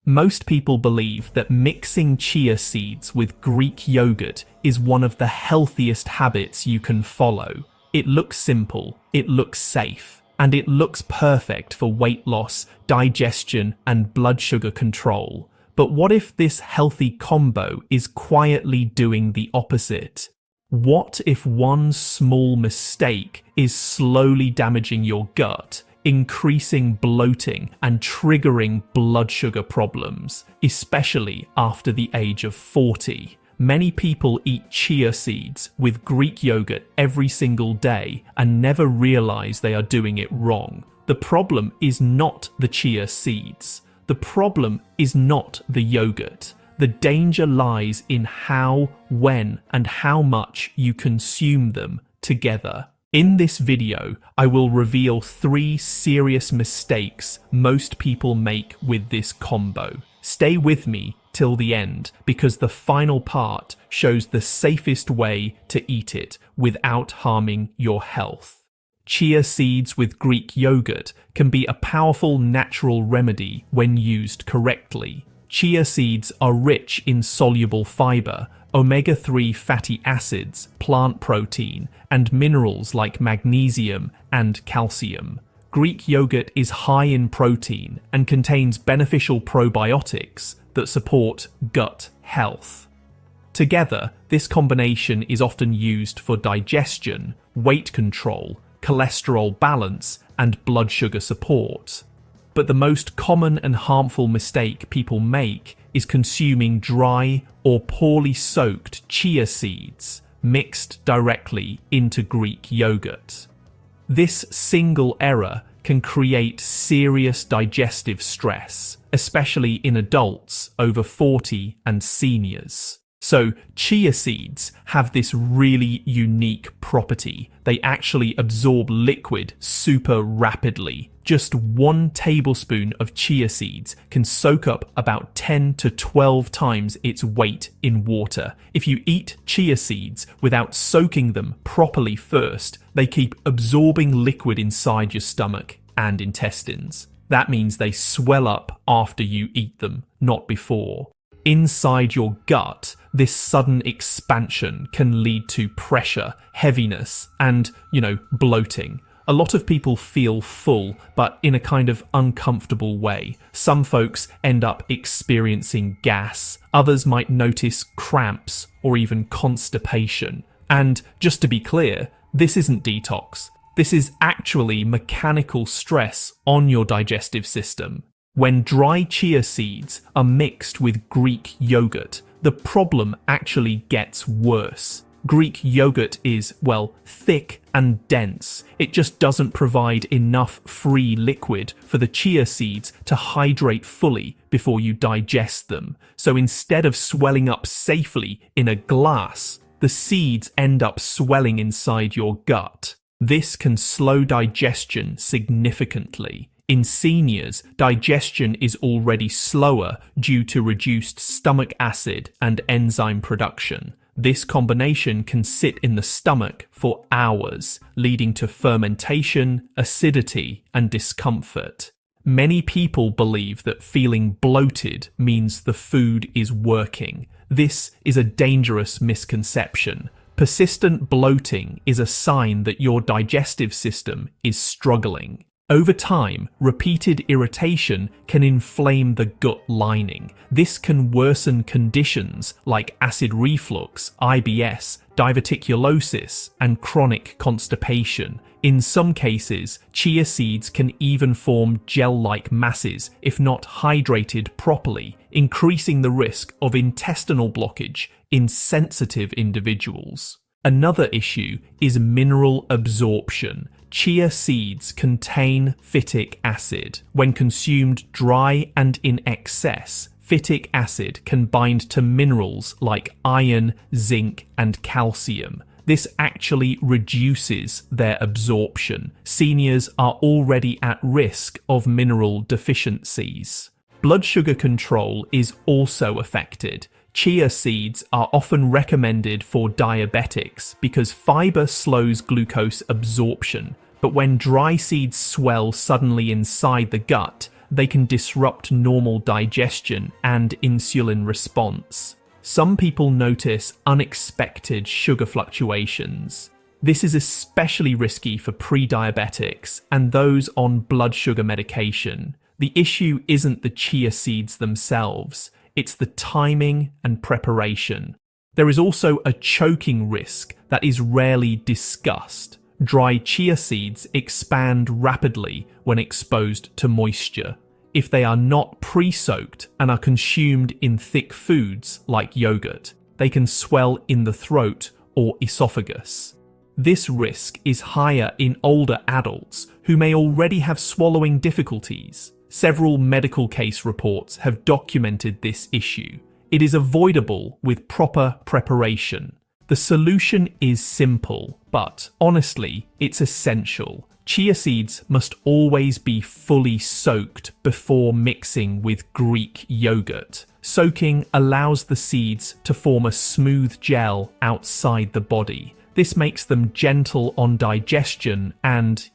Most people believe that mixing chia seeds with Greek yogurt is one of the healthiest habits you can follow. It looks simple, it looks safe, and it looks perfect for weight loss, digestion, and blood sugar control. But what if this healthy combo is quietly doing the opposite? What if one small mistake is slowly damaging your gut, increasing bloating and triggering blood sugar problems, especially after the age of 40? Many people eat chia seeds with Greek yogurt every single day and never realize they are doing it wrong. The problem is not the chia seeds. The problem is not the yogurt. The danger lies in how, when, and how much you consume them together. In this video, I will reveal 3 serious mistakes most people make with this combo. Stay with me till the end, because the final part shows the safest way to eat it without harming your health. Chia seeds with Greek yogurt can be a powerful natural remedy when used correctly. Chia seeds are rich in soluble fiber, omega-3 fatty acids, plant protein, and minerals like magnesium and calcium. Greek yogurt is high in protein and contains beneficial probiotics that support gut health. Together, this combination is often used for digestion, weight control, cholesterol balance, and blood sugar support. But the most common and harmful mistake people make is consuming dry or poorly soaked chia seeds mixed directly into Greek yogurt. This single error can create serious digestive stress, especially in adults over 40 and seniors. So, chia seeds have this really unique property. They actually absorb liquid super rapidly. Just 1 tablespoon of chia seeds can soak up about 10 to 12 times its weight in water. If you eat chia seeds without soaking them properly first, they keep absorbing liquid inside your stomach and intestines. That means they swell up after you eat them, not before. Inside your gut, this sudden expansion can lead to pressure, heaviness, and, bloating. A lot of people feel full, but in a kind of uncomfortable way. Some folks end up experiencing gas. Others might notice cramps or even constipation. And just to be clear, this isn't detox. This is actually mechanical stress on your digestive system. When dry chia seeds are mixed with Greek yogurt, the problem actually gets worse. Greek yogurt is, thick and dense. It just doesn't provide enough free liquid for the chia seeds to hydrate fully before you digest them. So instead of swelling up safely in a glass, the seeds end up swelling inside your gut. This can slow digestion significantly. In seniors, digestion is already slower due to reduced stomach acid and enzyme production. This combination can sit in the stomach for hours, leading to fermentation, acidity, and discomfort. Many people believe that feeling bloated means the food is working. This is a dangerous misconception. Persistent bloating is a sign that your digestive system is struggling. Over time, repeated irritation can inflame the gut lining. This can worsen conditions like acid reflux, IBS, diverticulosis, and chronic constipation. In some cases, chia seeds can even form gel-like masses if not hydrated properly, increasing the risk of intestinal blockage in sensitive individuals. Another issue is mineral absorption. Chia seeds contain phytic acid. When consumed dry and in excess, phytic acid can bind to minerals like iron, zinc, and calcium. This actually reduces their absorption. Seniors are already at risk of mineral deficiencies. Blood sugar control is also affected. Chia seeds are often recommended for diabetics because fiber slows glucose absorption, but when dry seeds swell suddenly inside the gut, they can disrupt normal digestion and insulin response. Some people notice unexpected sugar fluctuations. This is especially risky for pre-diabetics and those on blood sugar medication. The issue isn't the chia seeds themselves, it's the timing and preparation. There is also a choking risk that is rarely discussed. Dry chia seeds expand rapidly when exposed to moisture. If they are not pre-soaked and are consumed in thick foods like yogurt, they can swell in the throat or esophagus. This risk is higher in older adults who may already have swallowing difficulties. Several medical case reports have documented this issue. It is avoidable with proper preparation. The solution is simple, but honestly, it's essential. Chia seeds must always be fully soaked before mixing with Greek yogurt. Soaking allows the seeds to form a smooth gel outside the body. This makes them gentle on digestion and,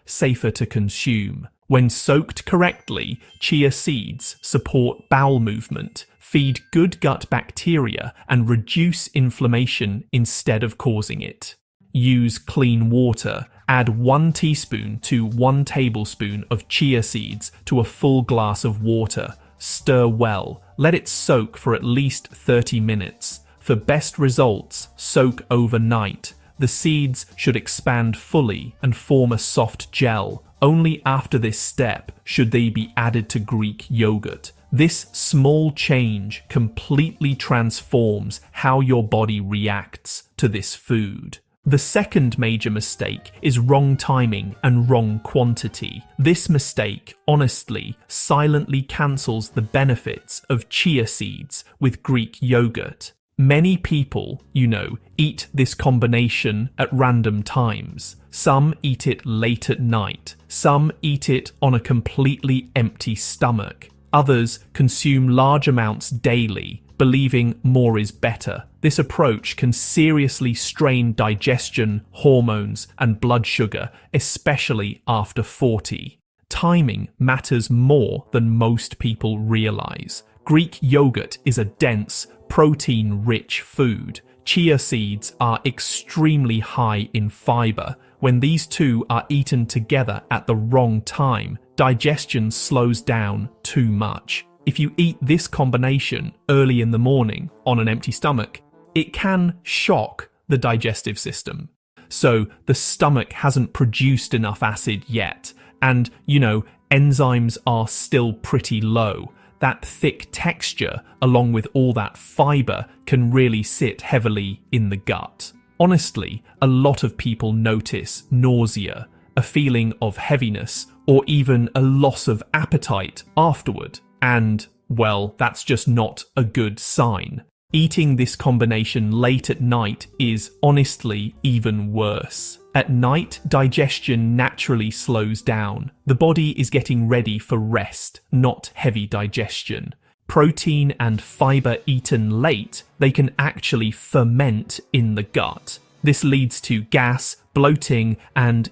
safer to consume. When soaked correctly, chia seeds support bowel movement, feed good gut bacteria, and reduce inflammation instead of causing it. Use clean water. Add 1 teaspoon to 1 tablespoon of chia seeds to a full glass of water. Stir well. Let it soak for at least 30 minutes. For best results, soak overnight. The seeds should expand fully and form a soft gel. Only after this step should they be added to Greek yogurt. This small change completely transforms how your body reacts to this food. The second major mistake is wrong timing and wrong quantity. This mistake, honestly, silently cancels the benefits of chia seeds with Greek yogurt. Many people, eat this combination at random times. Some eat it late at night. Some eat it on a completely empty stomach. Others consume large amounts daily, believing more is better. This approach can seriously strain digestion, hormones, and blood sugar, especially after 40. Timing matters more than most people realize. Greek yogurt is a dense, protein-rich food. Chia seeds are extremely high in fiber. When these two are eaten together at the wrong time, digestion slows down too much. If you eat this combination early in the morning on an empty stomach, it can shock the digestive system. So the stomach hasn't produced enough acid yet, and enzymes are still pretty low. That thick texture, along with all that fiber, can really sit heavily in the gut. Honestly, a lot of people notice nausea, a feeling of heaviness, or even a loss of appetite afterward. And, that's just not a good sign. Eating this combination late at night is honestly even worse. At night, digestion naturally slows down. The body is getting ready for rest, not heavy digestion. Protein and fiber eaten late, they can actually ferment in the gut. This leads to gas, bloating, and,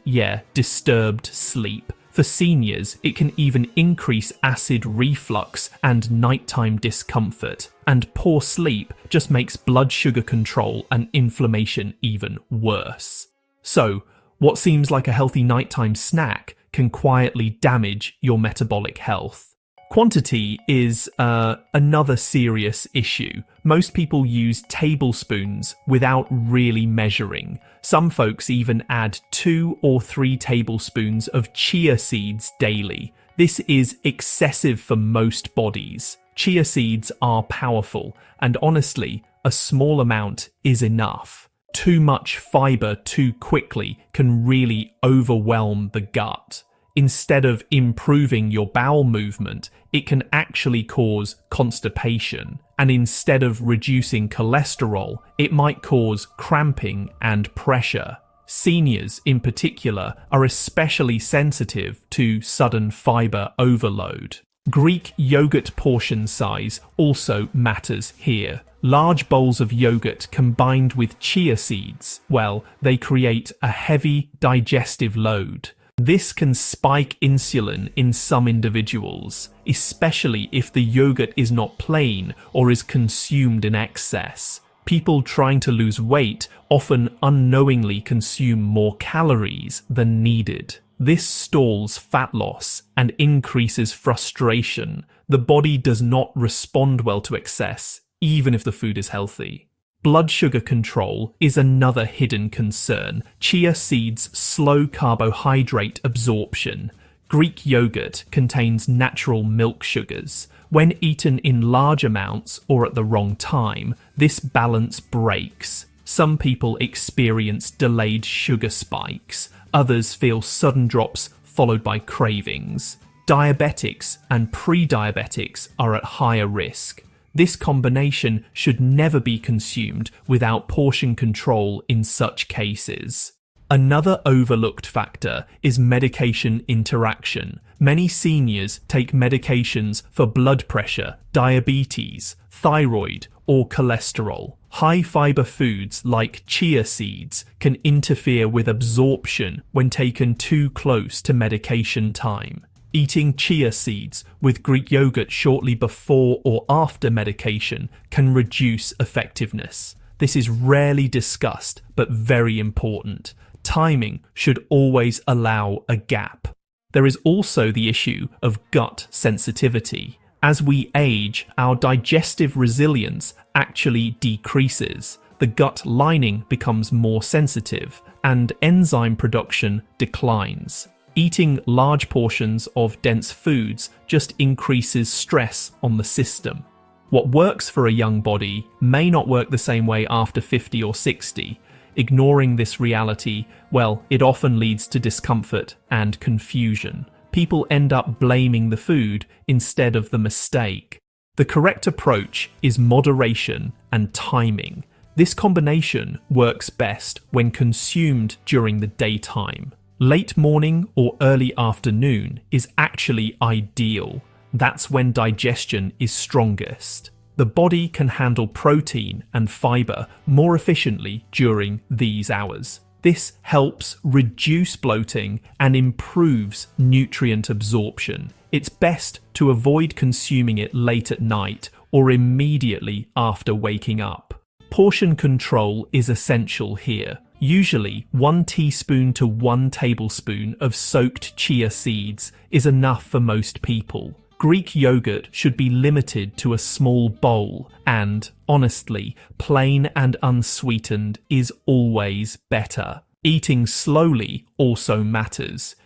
disturbed sleep. For seniors, it can even increase acid reflux and nighttime discomfort. And poor sleep just makes blood sugar control and inflammation even worse. So, what seems like a healthy nighttime snack can quietly damage your metabolic health. Quantity is another serious issue. Most people use tablespoons without really measuring. Some folks even add 2 or 3 tablespoons of chia seeds daily. This is excessive for most bodies. Chia seeds are powerful, and honestly, a small amount is enough. Too much fiber too quickly can really overwhelm the gut. Instead of improving your bowel movement, it can actually cause constipation. And instead of reducing cholesterol, it might cause cramping and pressure. Seniors, in particular, are especially sensitive to sudden fiber overload. Greek yogurt portion size also matters here. Large bowls of yogurt combined with chia seeds, they create a heavy digestive load. This can spike insulin in some individuals, especially if the yogurt is not plain or is consumed in excess. People trying to lose weight often unknowingly consume more calories than needed. This stalls fat loss and increases frustration. The body does not respond well to excess, even if the food is healthy. Blood sugar control is another hidden concern. Chia seeds slow carbohydrate absorption. Greek yogurt contains natural milk sugars. When eaten in large amounts or at the wrong time, this balance breaks. Some people experience delayed sugar spikes. Others feel sudden drops followed by cravings. Diabetics and pre-diabetics are at higher risk. This combination should never be consumed without portion control in such cases. Another overlooked factor is medication interaction. Many seniors take medications for blood pressure, diabetes, thyroid, or cholesterol. High-fiber foods like chia seeds can interfere with absorption when taken too close to medication time. Eating chia seeds with Greek yogurt shortly before or after medication can reduce effectiveness. This is rarely discussed, but very important. Timing should always allow a gap. There is also the issue of gut sensitivity. As we age, our digestive resilience actually decreases. The gut lining becomes more sensitive, and enzyme production declines. Eating large portions of dense foods just increases stress on the system. What works for a young body may not work the same way after 50 or 60. Ignoring this reality, well, it often leads to discomfort and confusion. People end up blaming the food instead of the mistake. The correct approach is moderation and timing. This combination works best when consumed during the daytime. Late morning or early afternoon is actually ideal. That's when digestion is strongest. The body can handle protein and fiber more efficiently during these hours. This helps reduce bloating and improves nutrient absorption. It's best to avoid consuming it late at night or immediately after waking up. Portion control is essential here. Usually, 1 teaspoon to 1 tablespoon of soaked chia seeds is enough for most people. Greek yogurt should be limited to a small bowl, and, honestly, plain and unsweetened is always better. Eating slowly also matters.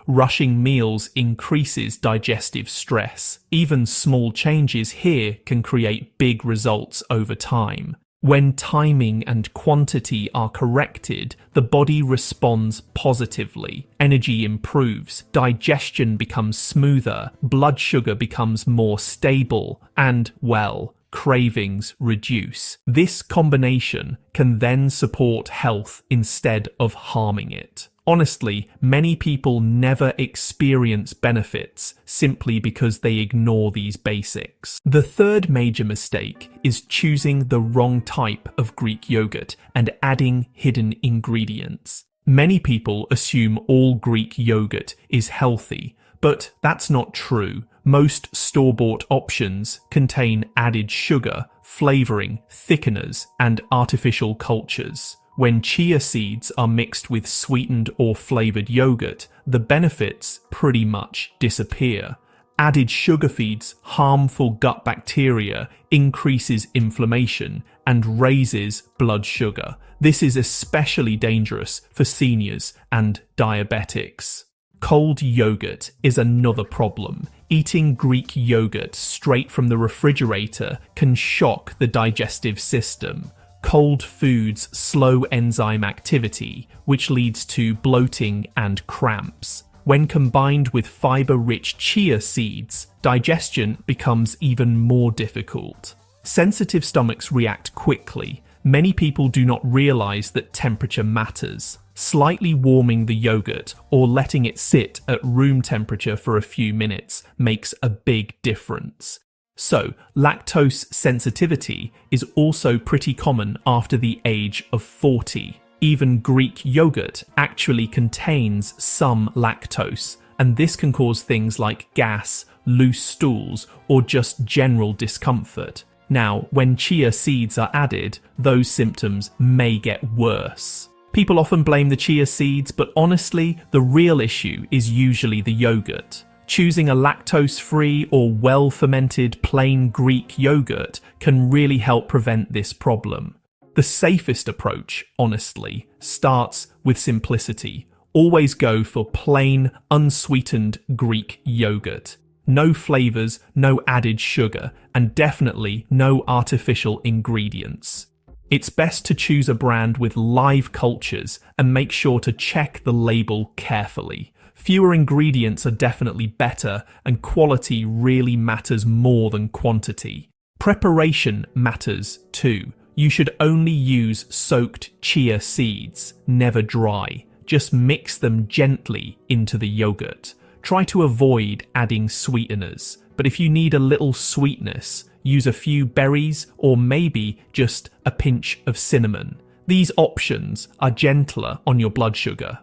Rushing meals increases digestive stress. Even small changes here can create big results over time. When timing and quantity are corrected, the body responds positively. Energy improves, digestion becomes smoother, blood sugar becomes more stable, and, well, cravings reduce. This combination can then support health instead of harming it. Honestly, many people never experience benefits simply because they ignore these basics. The third major mistake is choosing the wrong type of Greek yogurt and adding hidden ingredients. Many people assume all Greek yogurt is healthy, but that's not true. Most store-bought options contain added sugar, flavoring, thickeners, and artificial cultures. When chia seeds are mixed with sweetened or flavored yogurt, the benefits pretty much disappear. Added sugar feeds harmful gut bacteria, increases inflammation, and raises blood sugar. This is especially dangerous for seniors and diabetics. Cold yogurt is another problem. Eating Greek yogurt straight from the refrigerator can shock the digestive system. Cold foods slow enzyme activity, which leads to bloating and cramps. When combined with fiber-rich chia seeds, digestion becomes even more difficult. Sensitive stomachs react quickly. Many people do not realize that temperature matters. Slightly warming the yogurt or letting it sit at room temperature for a few minutes makes a big difference. So, lactose sensitivity is also pretty common after the age of 40. Even Greek yogurt actually contains some lactose, and this can cause things like gas, loose stools, or just general discomfort. Now, when chia seeds are added, those symptoms may get worse. People often blame the chia seeds, but honestly, the real issue is usually the yogurt. Choosing a lactose-free or well-fermented plain Greek yogurt can really help prevent this problem. The safest approach, honestly, starts with simplicity. Always go for plain, unsweetened Greek yogurt. No flavors, no added sugar, and definitely no artificial ingredients. It's best to choose a brand with live cultures and make sure to check the label carefully. Fewer ingredients are definitely better, and quality really matters more than quantity. Preparation matters too. You should only use soaked chia seeds, never dry. Just mix them gently into the yogurt. Try to avoid adding sweeteners, but if you need a little sweetness, use a few berries or maybe just a pinch of cinnamon. These options are gentler on your blood sugar.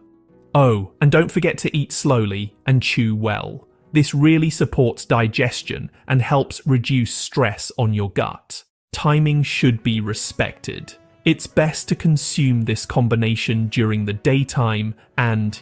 Oh, and don't forget to eat slowly and chew well. This really supports digestion and helps reduce stress on your gut. Timing should be respected. It's best to consume this combination during the daytime and,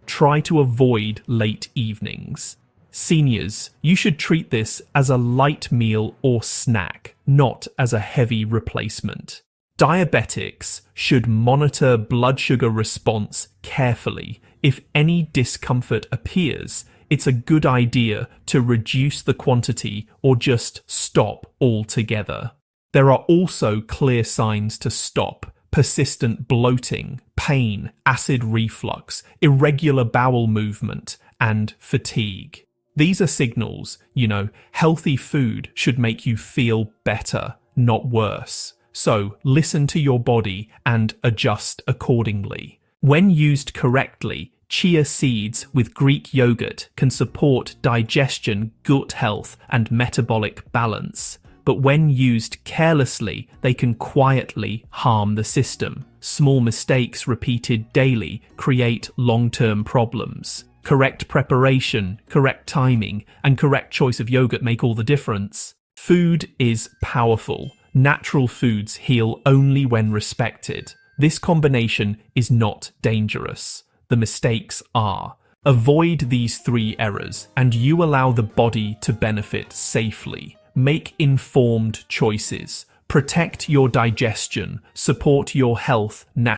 try to avoid late evenings. Seniors, you should treat this as a light meal or snack, not as a heavy replacement. Diabetics should monitor blood sugar response carefully. If any discomfort appears, it's a good idea to reduce the quantity or just stop altogether. There are also clear signs to stop: persistent bloating, pain, acid reflux, irregular bowel movement, and fatigue. These are signals, healthy food should make you feel better, not worse. So listen to your body and adjust accordingly. When used correctly, chia seeds with Greek yogurt can support digestion, gut health, and metabolic balance. But when used carelessly, they can quietly harm the system. Small mistakes repeated daily create long-term problems. Correct preparation, correct timing, and correct choice of yogurt make all the difference. Food is powerful. Natural foods heal only when respected. This combination is not dangerous. The mistakes are. Avoid these 3 errors, and you allow the body to benefit safely. Make informed choices. Protect your digestion. Support your health naturally.